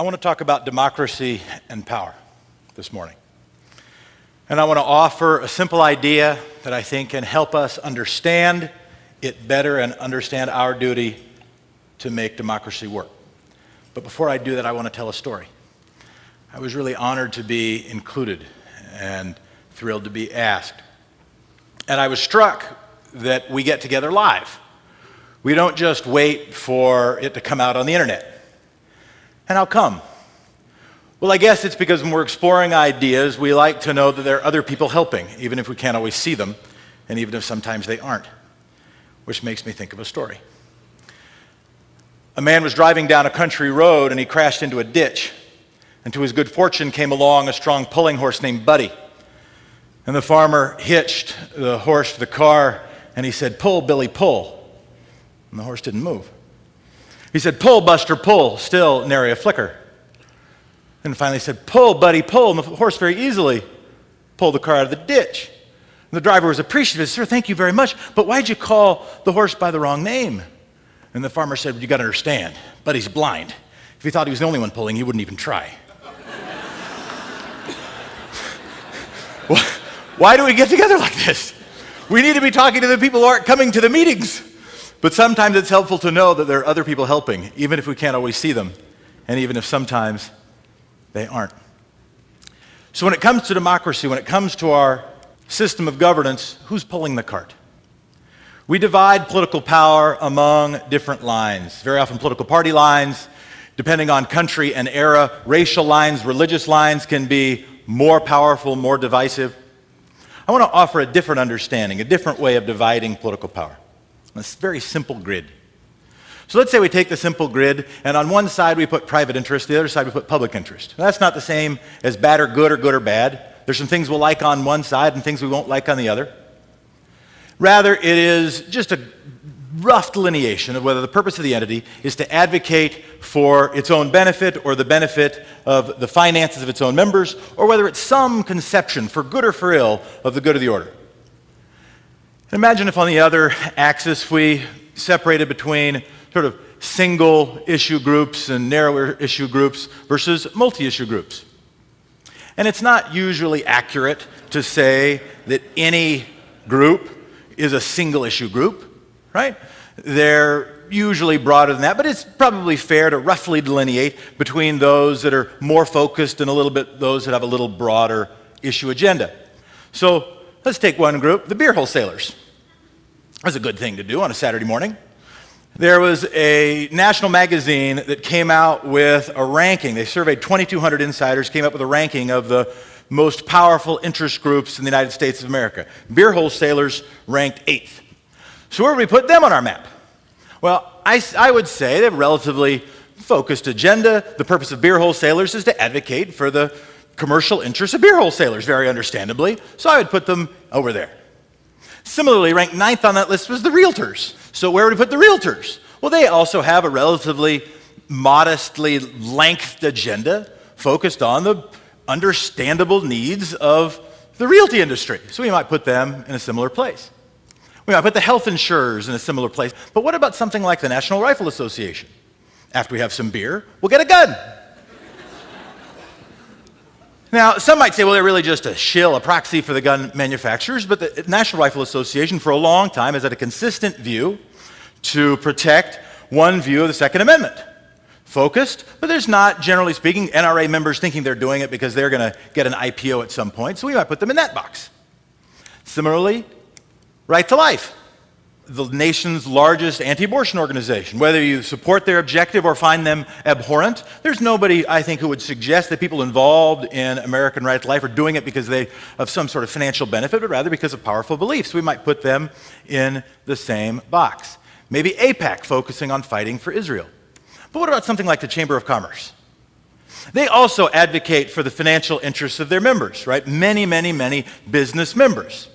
I want to talk about democracy and power this morning. And I want to offer a simple idea that I think can help us understand it better and understand our duty to make democracy work. But before I do that, I want to tell a story. I was really honored to be included and thrilled to be asked. And I was struck that we get together live. We don't just wait for it to come out on the internet. And how come? Well, I guess it's because when we're exploring ideas, we like to know that there are other people helping, even if we can't always see them, and even if sometimes they aren't. Which makes me think of a story. A man was driving down a country road and he crashed into a ditch. And to his good fortune came along a strong pulling horse named Buddy. And the farmer hitched the horse to the car and he said, "Pull, Billy, pull." And the horse didn't move. He said, "Pull, Buster, pull." Still nary a flicker. And finally said, "Pull, Buddy, pull." And the horse very easily pulled the car out of the ditch. And the driver was appreciative. "Sir, thank you very much, but why'd you call the horse by the wrong name?" And the farmer said, "You got to understand, Buddy's blind. If he thought he was the only one pulling, he wouldn't even try." Why do we get together like this? We need to be talking to the people who aren't coming to the meetings. But sometimes it's helpful to know that there are other people helping, even if we can't always see them, and even if sometimes they aren't. So when it comes to democracy, when it comes to our system of governance, who's pulling the cart? We divide political power among different lines, very often political party lines, depending on country and era. Racial lines, religious lines can be more powerful, more divisive. I want to offer a different understanding, a different way of dividing political power. A very simple grid. So let's say we take the simple grid, and on one side we put private interest, the other side we put public interest. Now, that's not the same as bad or good or bad. There's some things we'll like on one side and things we won't like on the other. Rather, it is just a rough delineation of whether the purpose of the entity is to advocate for its own benefit or the benefit of the finances of its own members, or whether it's some conception, for good or for ill, of the good of the order. Imagine if on the other axis we separated between sort of single issue groups and narrower issue groups versus multi-issue groups. And it's not usually accurate to say that any group is a single issue group, right? They're usually broader than that, but it's probably fair to roughly delineate between those that are more focused and a little bit those that have a little broader issue agenda. So let's take one group, the beer wholesalers. That's a good thing to do on a Saturday morning. There was a national magazine that came out with a ranking. They surveyed 2,200 insiders, came up with a ranking of the most powerful interest groups in the United States of America. Beer wholesalers ranked 8th. So where do we put them on our map? Well, I would say they have a relatively focused agenda. The purpose of beer wholesalers is to advocate for the commercial interests of beer wholesalers, very understandably. So I would put them over there. Similarly, ranked 9th on that list was the realtors. So where would we put the realtors? Well, they also have a relatively modestly lengthed agenda focused on the understandable needs of the realty industry. So we might put them in a similar place. We might put the health insurers in a similar place. But what about something like the National Rifle Association? After we have some beer, we'll get a gun. Now, some might say, well, they're really just a shill, a proxy for the gun manufacturers, but the National Rifle Association for a long time has had a consistent view to protect one view of the Second Amendment. Focused, but there's not, generally speaking, NRA members thinking they're doing it because they're going to get an IPO at some point, so we might put them in that box. Similarly, Right to Life, the nation's largest anti-abortion organization. Whether you support their objective or find them abhorrent, there's nobody, I think, who would suggest that people involved in American Right to Life are doing it because they have some sort of financial benefit, but rather because of powerful beliefs. We might put them in the same box. Maybe AIPAC, focusing on fighting for Israel. But what about something like the Chamber of Commerce? They also advocate for the financial interests of their members, right? Many, many, many business members.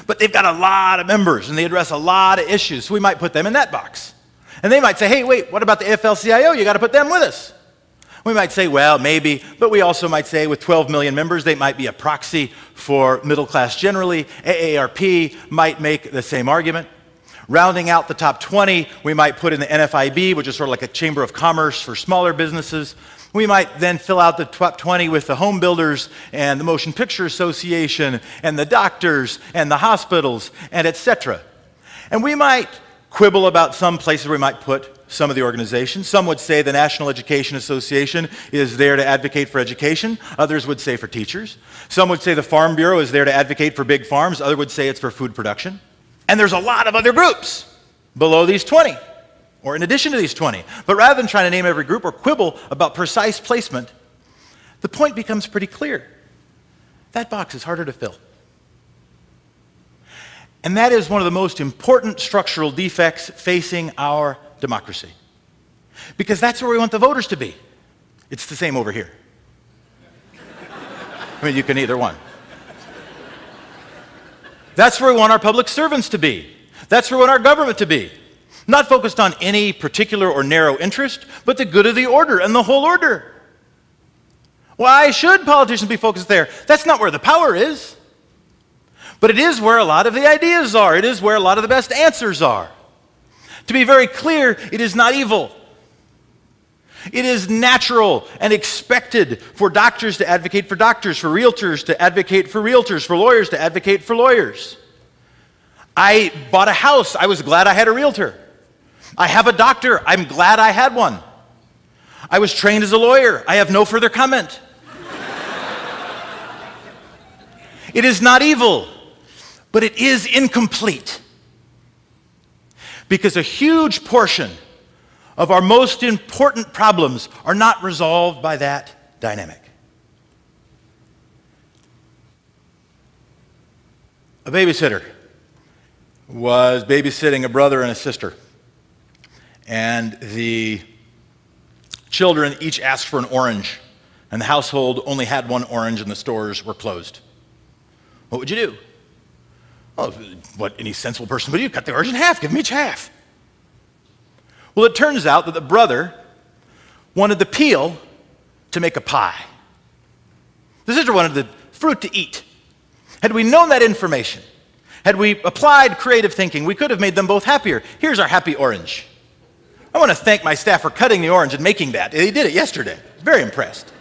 But they've got a lot of members, and they address a lot of issues, so we might put them in that box. And they might say, hey, wait, what about the AFL-CIO? You got to put them with us. We might say, well, maybe, but we also might say with 12 million members, they might be a proxy for middle class generally. AARP might make the same argument. Rounding out the top 20, we might put in the NFIB, which is sort of like a chamber of commerce for smaller businesses. We might then fill out the top 20 with the home builders and the Motion Picture Association and the doctors and the hospitals and etc. And we might quibble about some places where we might put some of the organizations. Some would say the National Education Association is there to advocate for education. Others would say for teachers. Some would say the Farm Bureau is there to advocate for big farms. Others would say it's for food production. And there's a lot of other groups below these 20, or in addition to these 20. But rather than trying to name every group or quibble about precise placement, the point becomes pretty clear. That box is harder to fill. And that is one of the most important structural defects facing our democracy. Because that's where we want the voters to be. It's the same over here. I mean, you can either one. That's where we want our public servants to be. That's where we want our government to be. Not focused on any particular or narrow interest, but the good of the order and the whole order. Why should politicians be focused there? That's not where the power is. But it is where a lot of the ideas are. It is where a lot of the best answers are. To be very clear, it is not evil. It is natural and expected for doctors to advocate for doctors, for realtors to advocate for realtors, for lawyers to advocate for lawyers. I bought a house. I was glad I had a realtor. I have a doctor. I'm glad I had one. I was trained as a lawyer. I have no further comment. It is not evil, but it is incomplete. Because a huge portion of our most important problems are not resolved by that dynamic. A babysitter was babysitting a brother and a sister. And the children each asked for an orange. And the household only had one orange and the stores were closed. What would you do? Well, what any sensible person would do, cut the orange in half, give them each half. Well, it turns out that the brother wanted the peel to make a pie. The sister wanted the fruit to eat. Had we known that information, had we applied creative thinking, we could have made them both happier. Here's our happy orange. I want to thank my staff for cutting the orange and making that. They did it yesterday. Very impressed.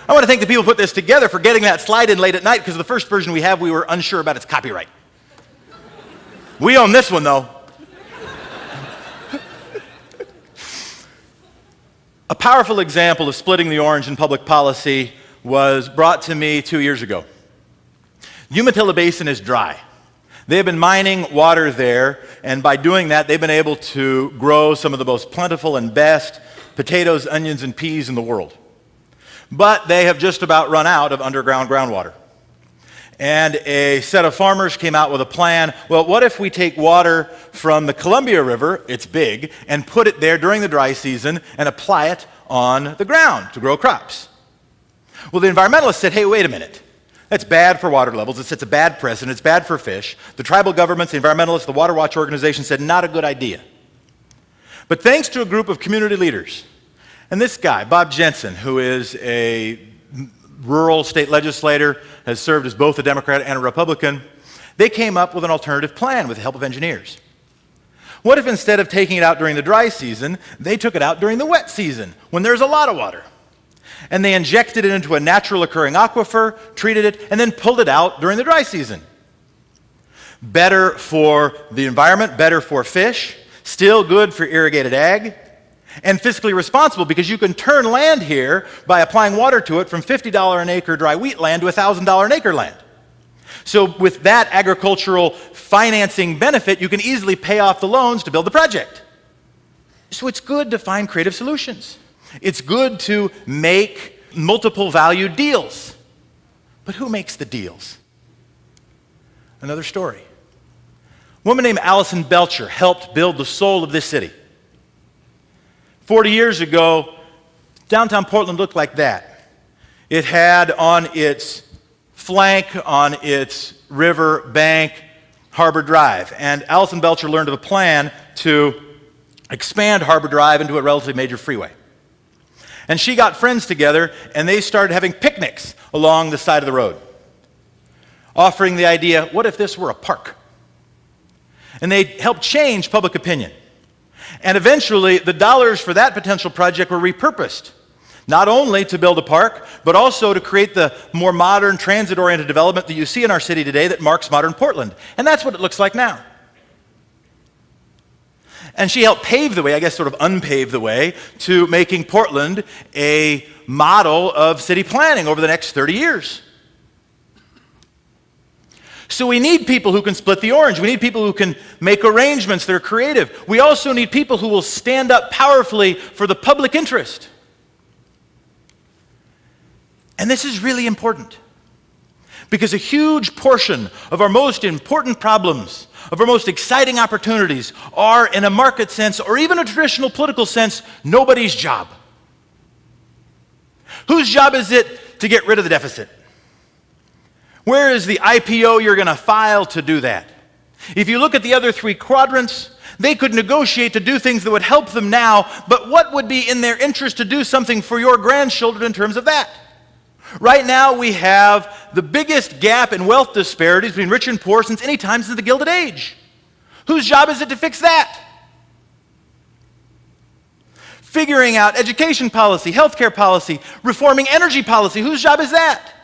I want to thank the people who put this together for getting that slide in late at night, because the first version we have, we were unsure about its copyright. We own this one, though. A powerful example of splitting the orange in public policy was brought to me 2 years ago. The Umatilla Basin is dry. They have been mining water there, and by doing that, they've been able to grow some of the most plentiful and best potatoes, onions, and peas in the world. But they have just about run out of underground groundwater. And a set of farmers came out with a plan. Well, what if we take water from the Columbia River, it's big, and put it there during the dry season and apply it on the ground to grow crops? Well, the environmentalists said, hey, wait a minute. That's bad for water levels. It sets a bad precedent. It's bad for fish. The tribal governments, the environmentalists, the Water Watch organization said, not a good idea. But thanks to a group of community leaders, and this guy, Bob Jensen, who is a rural state legislator, has served as both a Democrat and a Republican, they came up with an alternative plan with the help of engineers. What if instead of taking it out during the dry season, they took it out during the wet season, when there's a lot of water? And they injected it into a natural occurring aquifer, treated it, and then pulled it out during the dry season. Better for the environment, better for fish, still good for irrigated ag, and fiscally responsible, because you can turn land here by applying water to it from $50 an acre dry wheat land to $1,000 an acre land. So with that agricultural financing benefit, you can easily pay off the loans to build the project. So it's good to find creative solutions. It's good to make multiple value deals. But who makes the deals? Another story. A woman named Allison Belcher helped build the soul of this city. 40 years ago, downtown Portland looked like that. It had on its flank, on its river bank, Harbor Drive. And Allison Belcher learned of a plan to expand Harbor Drive into a relatively major freeway. And she got friends together, and they started having picnics along the side of the road, offering the idea, what if this were a park? And they helped change public opinion. And eventually, the dollars for that potential project were repurposed. not only to build a park, but also to create the more modern, transit-oriented development that you see in our city today that marks modern Portland. And that's what it looks like now. And she helped pave the way, I guess sort of unpave the way, to making Portland a model of city planning over the next 30 years. So we need people who can split the orange. We need people who can make arrangements that are creative. We also need people who will stand up powerfully for the public interest. And this is really important, because a huge portion of our most important problems, of our most exciting opportunities, are, in a market sense, or even a traditional political sense, nobody's job. Whose job is it to get rid of the deficit? Where is the IPO you're going to file to do that? If you look at the other three quadrants, they could negotiate to do things that would help them now, but what would be in their interest to do something for your grandchildren in terms of that? Right now, we have the biggest gap in wealth disparities between rich and poor since any time since the Gilded Age. Whose job is it to fix that? Figuring out education policy, healthcare policy, reforming energy policy, whose job is that?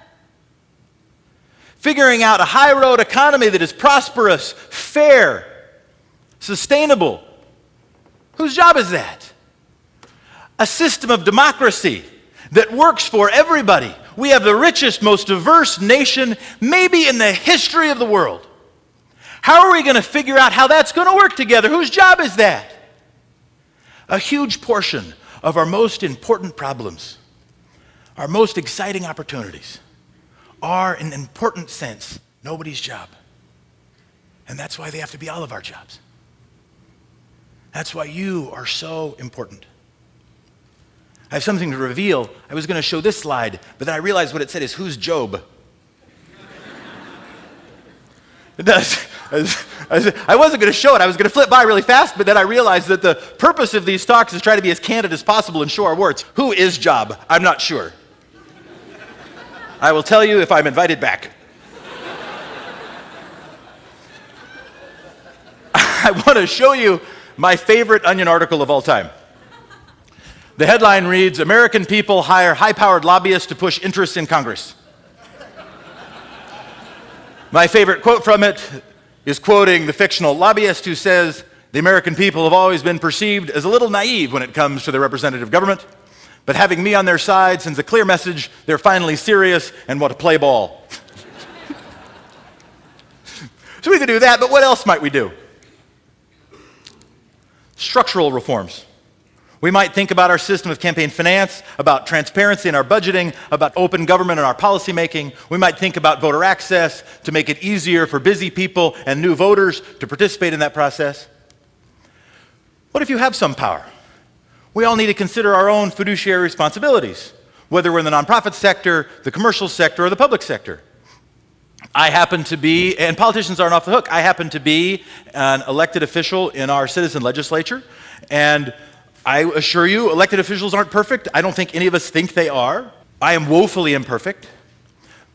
Figuring out a high road economy that is prosperous, fair, sustainable, whose job is that? A system of democracy that works for everybody. We have the richest, most diverse nation maybe in the history of the world. How are we going to figure out how that's going to work together? Whose job is that? A huge portion of our most important problems, our most exciting opportunities, are, in an important sense, nobody's job. And that's why they have to be all of our jobs. That's why you are so important. I have something to reveal. I was going to show this slide, but then I realized what it said is, who's Job? It does. I wasn't going to show it. I was going to flip by really fast, but then I realized that the purpose of these talks is try to be as candid as possible and show our words. Who is Job? I'm not sure. I will tell you if I'm invited back. I want to show you my favorite Onion article of all time. The headline reads, "American people hire high-powered lobbyists to push interests in Congress." My favorite quote from it is quoting the fictional lobbyist who says, "The American people have always been perceived as a little naive when it comes to their representative government, but having me on their side sends a clear message they're finally serious and want to play ball." So we could do that, but what else might we do? Structural reforms. We might think about our system of campaign finance, about transparency in our budgeting, about open government in our policymaking. We might think about voter access to make it easier for busy people and new voters to participate in that process. What if you have some power? We all need to consider our own fiduciary responsibilities, whether we're in the nonprofit sector, the commercial sector, or the public sector. I happen to be, and politicians aren't off the hook, I happen to be an elected official in our citizen legislature, and I assure you, elected officials aren't perfect. I don't think any of us think they are. I am woefully imperfect.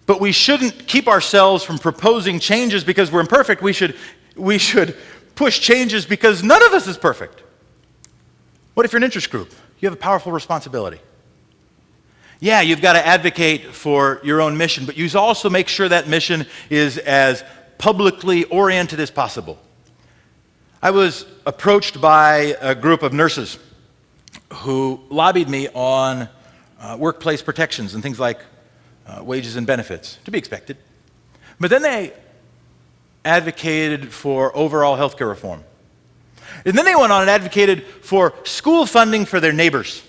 But we shouldn't keep ourselves from proposing changes because we're imperfect. We should push changes because none of us is perfect. What if you're an interest group? You have a powerful responsibility. Yeah, you've got to advocate for your own mission, but you also make sure that mission is as publicly oriented as possible. I was approached by a group of nurses who lobbied me on workplace protections and things like wages and benefits, to be expected. But then they advocated for overall healthcare reform. And then they went on and advocated for school funding for their neighbors.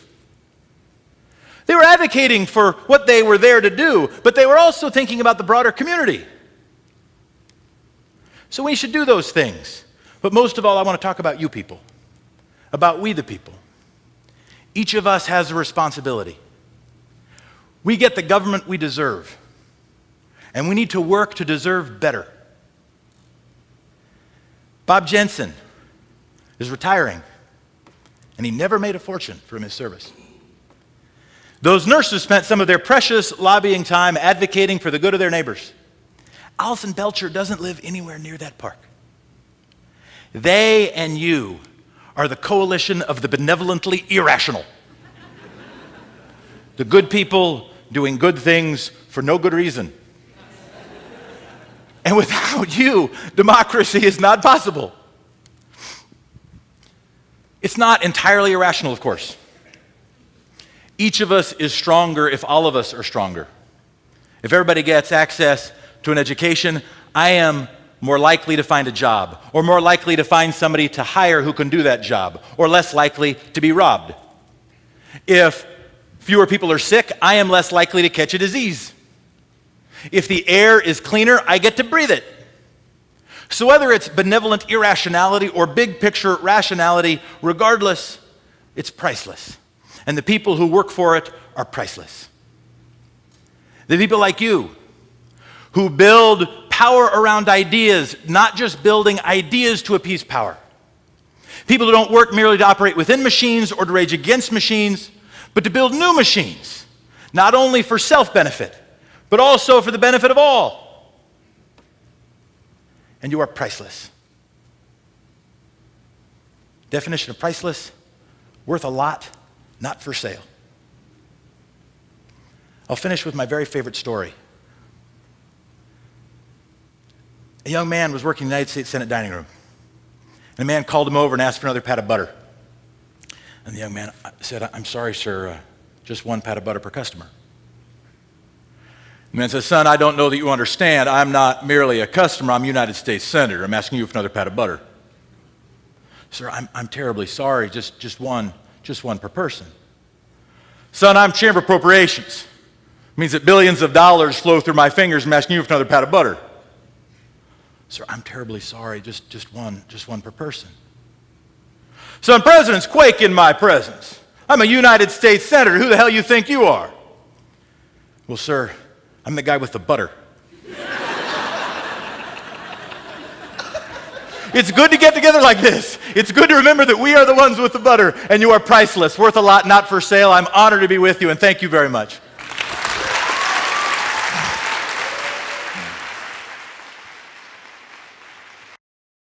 They were advocating for what they were there to do, but they were also thinking about the broader community. So we should do those things. But most of all, I want to talk about you people, about we the people. Each of us has a responsibility. We get the government we deserve, and we need to work to deserve better. Bob Jensen is retiring, and he never made a fortune from his service. Those nurses spent some of their precious lobbying time advocating for the good of their neighbors. Allison Belcher doesn't live anywhere near that park. They and you are the coalition of the benevolently irrational. The good people doing good things for no good reason. And without you, democracy is not possible. It's not entirely irrational, of course. Each of us is stronger if all of us are stronger. If everybody gets access to an education, I am more likely to find a job, or more likely to find somebody to hire who can do that job, or less likely to be robbed. If fewer people are sick, I am less likely to catch a disease. If the air is cleaner, I get to breathe it. So whether it's benevolent irrationality or big picture rationality, regardless, it's priceless. And the people who work for it are priceless. The people like you who build power around ideas, not just building ideas to appease power. People who don't work merely to operate within machines or to rage against machines, but to build new machines, not only for self-benefit, but also for the benefit of all. And you are priceless. Definition of priceless: worth a lot, not for sale. I'll finish with my very favorite story. A young man was working in the United States Senate dining room. And a man called him over and asked for another pat of butter. And the young man said, "I'm sorry, sir, just one pat of butter per customer." The man says, "Son, I don't know that you understand. I'm not merely a customer. I'm a United States Senator. I'm asking you for another pat of butter." "Sir, I'm terribly sorry. Just one per person." "Son, I'm Chamber Appropriations. It means that billions of dollars flow through my fingers. I'm asking you for another pat of butter." "Sir, I'm terribly sorry. Just one per person." "Son, presidents quake in my presence. I'm a United States Senator. Who the hell you think you are?" "Well, sir, I'm the guy with the butter." It's good to get together like this. It's good to remember that we are the ones with the butter, and you are priceless, worth a lot, not for sale. I'm honored to be with you, and thank you very much.